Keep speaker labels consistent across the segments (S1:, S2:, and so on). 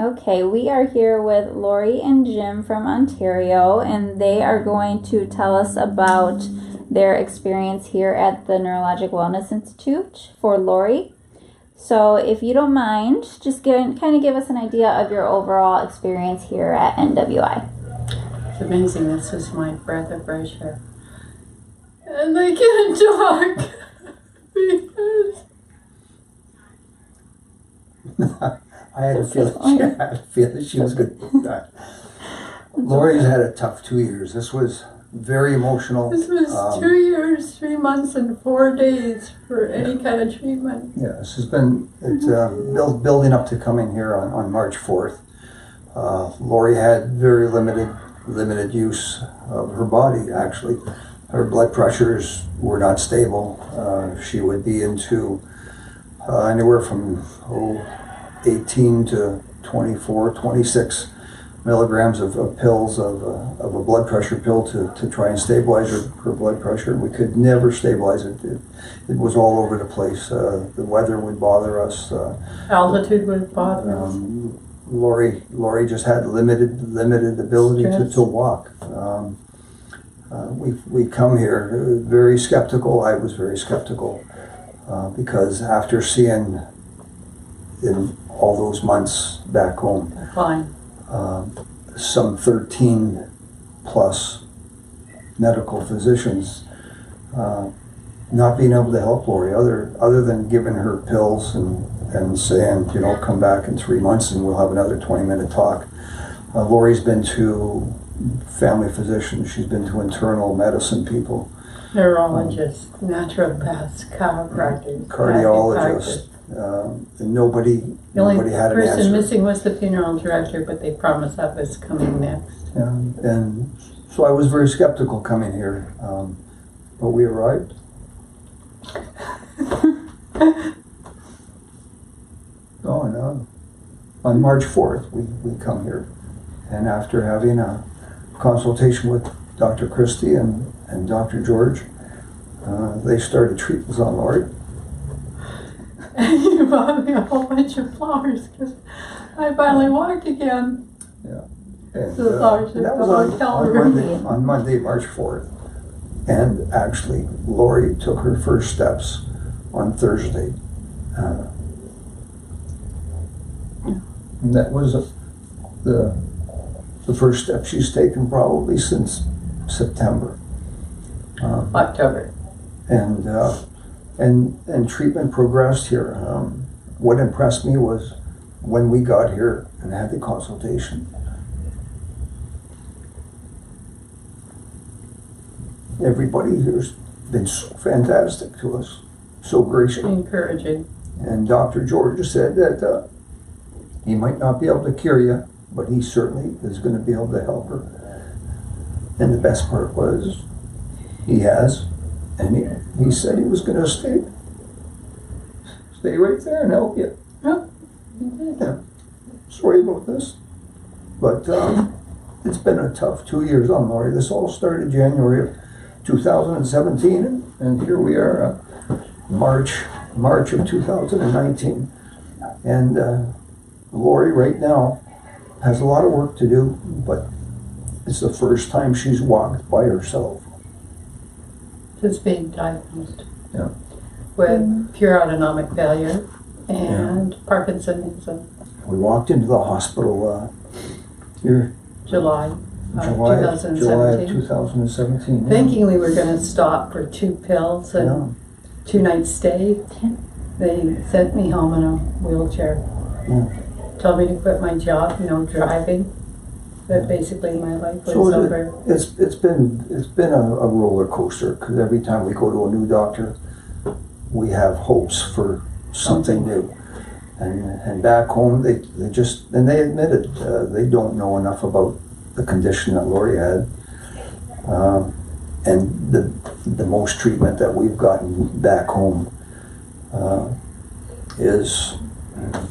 S1: Okay, we are here with Lori and Jim from Ontario, and they are going to tell us about their experience here at the Neurologic Wellness Institute for Lori. So if you don't mind, just kind of give us an idea of your overall experience here at NWI.
S2: It's amazing. This is my breath of fresh air. And I can't talk because
S3: I had a feeling she was going to die. Lori's had a tough 2 years. This was very emotional.
S2: this was 2 years, 3 months, and 4 days for any kind of treatment.
S3: Yeah, this has been building up to coming here on March 4th. Lori had very limited use of her body, actually. Her blood pressures were not stable. She would be into anywhere from 18 to 24, 26 milligrams of pills of a blood pressure pill to try and stabilize her blood pressure. We could never stabilize it. It was all over the place. The weather would bother us.
S2: Altitude would bother us.
S3: Lori just had limited ability to walk. We come here very skeptical. I was very skeptical because after seeing in all those months back home, some 13 plus medical physicians not being able to help Lori other than giving her pills and saying, come back in 3 months and we'll have another 20-minute talk. Lori's been to family physicians, she's been to internal medicine people,
S2: neurologists, naturopaths, chiropractors,
S3: cardiologists. And nobody had an answer.
S2: The only person missing was the funeral director, but they promised that was coming next.
S3: Yeah, and so I was very skeptical coming here, but we arrived. On March 4th, we come here, and after having a consultation with Dr. Christie and Dr. George, they started treatments on Lori.
S2: And you bought me a whole bunch of flowers because I finally walked again.
S3: Yeah. And,
S2: so the flowers
S3: that was on Monday, March 4th. And actually, Lori took her first steps on Thursday. And that was the first step she's taken probably since September.
S2: October.
S3: And treatment progressed here. What impressed me was when we got here and had the consultation, everybody here's been so fantastic to us, so gracious.
S2: Encouraging.
S3: And Dr. George said that he might not be able to cure you, but he certainly is going to be able to help her. And the best part was he has. And he said he was going to stay right there and help you.
S2: Oh, he did.
S3: Yeah. Sorry about this. But it's been a tough 2 years on Lori. This all started January of 2017, and here we are, March of 2019. And Lori right now has a lot of work to do, but it's the first time she's walked by herself.
S2: Since being diagnosed
S3: with
S2: pure autonomic failure and Parkinsonism.
S3: We walked into the hospital here
S2: July of 2017.
S3: Yeah.
S2: Thinking we were going to stop for 2 pills and 2 nights stay. They sent me home in a wheelchair. Told me to quit my job, driving. But basically my life was over.
S3: It's been a roller coaster, because every time we go to a new doctor, we have hopes for something new. And back home, they admitted they don't know enough about the condition that Lori had. And the most treatment that we've gotten back home is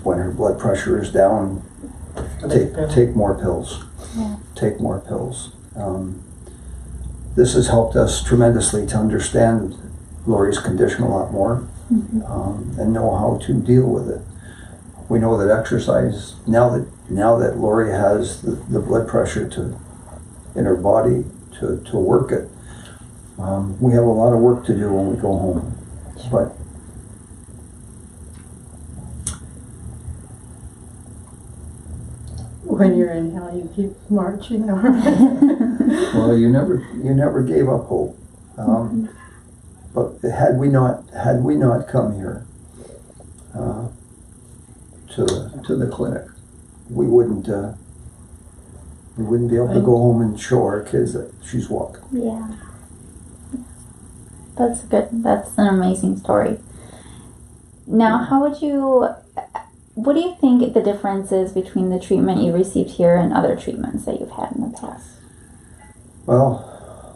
S3: when her blood pressure is down, take more pills.
S1: Yeah.
S3: Take more pills. This has helped us tremendously to understand Lori's condition a lot more, and know how to deal with it. We know that exercise, now that Lori has the blood pressure in her body to work it, we have a lot of work to do when we go home. But
S2: when you're in hell, you keep marching on.
S3: well, you never gave up hope. But had we not come here to the clinic, we wouldn't be able to go home and show our kids that she's walking.
S1: Yeah. That's an amazing story. Now, what do you think the difference is between the treatment you received here and other treatments that you've had in the past?
S3: Well,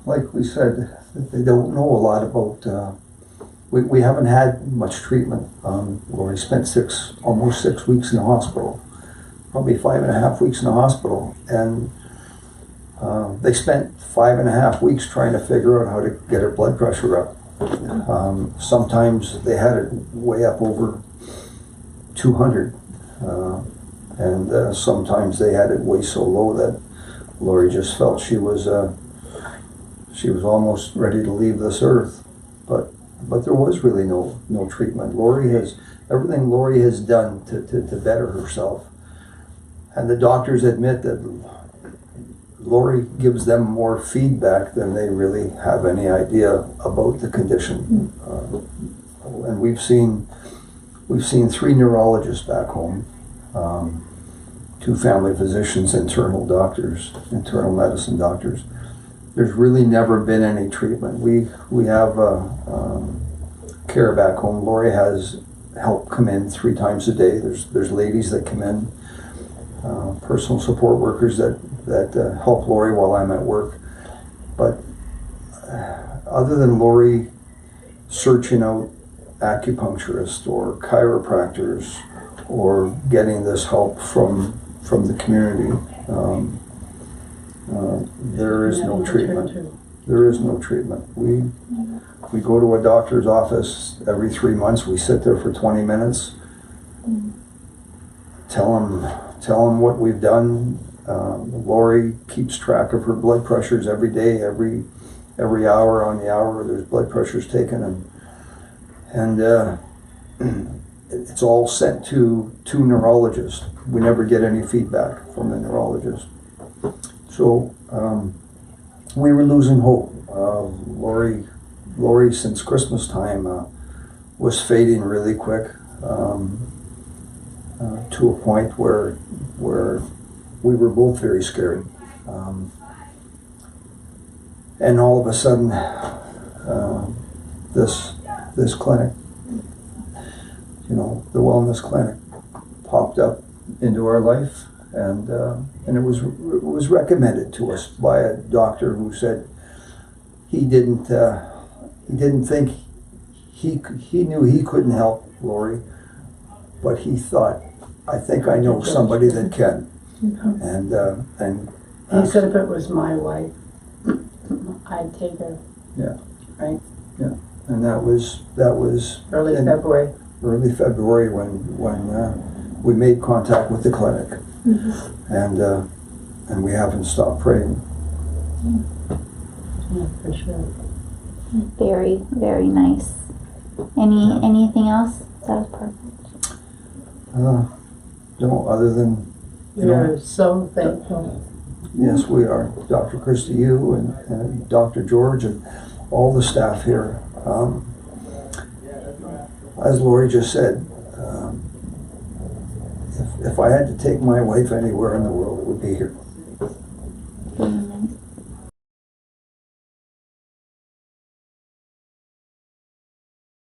S3: like we said, they don't know a lot about, we haven't had much treatment. Lori spent almost 6 weeks in the hospital, probably 5.5 weeks in the hospital, and they spent 5.5 weeks trying to figure out how to get her blood pressure up. Sometimes they had it way up over 200, and sometimes they had it way so low that Lori just felt she was almost ready to leave this earth. But there was really no treatment. Everything Lori has done to better herself, and the doctors admit that Lori gives them more feedback than they really have any idea about the condition. And we've seen 3 neurologists back home, 2 family physicians, internal medicine doctors. There's really never been any treatment. We have care back home. Lori has help come in 3 times a day. There's ladies that come in, personal support workers that help Lori while I'm at work. But other than Lori searching out acupuncturists or chiropractors or getting this help from the community, there is no treatment. There is no treatment. We go to a doctor's office every 3 months. We sit there for 20 minutes, tell them what we've done. Lori keeps track of her blood pressures every day, every hour on the hour. There's blood pressures taken, and it's all sent to 2 neurologists. We never get any feedback from the neurologist. So we were losing hope. Lori since Christmas time was fading really quick, to a point where we were both very scared. And all of a sudden, this clinic, the wellness clinic, popped up into our life, and it was recommended to us by a doctor who said he didn't think he knew he couldn't help Lori, but he thought, I think I know somebody that can. And
S2: he said if it was my wife, I'd take her.
S3: Yeah.
S2: Right?
S3: Yeah. And that was
S2: early February.
S3: Early February when we made contact with the clinic. And we haven't stopped praying.
S2: Yeah, for sure.
S1: Very, very nice. Anything else? That was perfect.
S3: No, other than
S2: we are so thankful.
S3: Yes, we are. Dr. Christy, you and Dr. George and all the staff here. As Lori just said, if I had to take my wife anywhere in the world, it would be here.